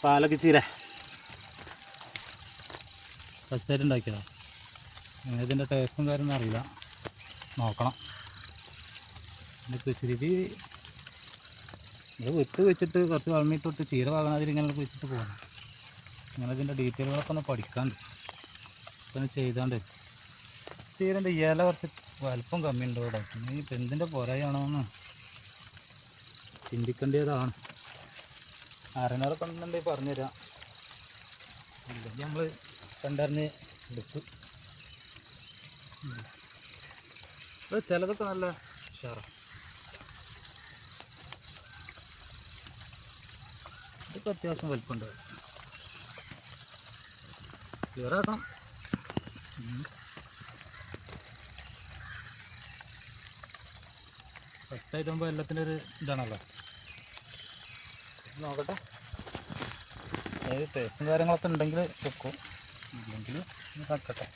പാലൊക്കെ ചീര ഫസ്റ്റായിട്ട് ഉണ്ടാക്കിയതാണ്. അങ്ങനെ ഇതിൻ്റെ ടേസ്റ്റും കാര്യമൊന്നും അറിയില്ല, നോക്കണം. പിന്നെ കൃഷി രീതി ഇത് വിത്ത് വെച്ചിട്ട് കുറച്ച് വളമിട്ടിട്ട് ചീര വാങ്ങാതിരി ഇങ്ങനെ വെച്ചിട്ട് പോകണം. അങ്ങനെ ഇതിൻ്റെ ഡീറ്റെയിലുകളൊക്കെ ഒന്ന് പഠിക്കാണ്ട് ഇപ്പം ചെയ്താണ്ട്. ചീരൻ്റെ ഇല കുറച്ച് വലുപ്പം കമ്മിയുണ്ടോ ഇവിടെ, പിന്നെ ഇപ്പം എന്തിൻ്റെ പുറയാണോ എന്ന് ചിന്തിക്കേണ്ടതാണ്. അറിഞ്ഞവരൊക്കെ ഉണ്ടെന്നുണ്ടെങ്കിൽ പറഞ്ഞുതരാം, ഇല്ലെങ്കിൽ നമ്മൾ കണ്ടറിഞ്ഞ് എടുക്കും. ചിലതൊക്കെ നല്ല ഉഷാറാണ്. ഇതൊക്കെ അത്യാവശ്യം വലിപ്പമുണ്ട്, ക്ലിയറാക്കണം. ഫസ്റ്റായിട്ടാകുമ്പോൾ എല്ലാത്തിനൊരു ഇതാണല്ലോ. നോക്കട്ടെ, ഏത് ടേസ്റ്റും കാര്യങ്ങളൊക്കെ ഉണ്ടെങ്കിൽ വെക്കും, ഇല്ലെങ്കിൽ കക്കട്ടെ.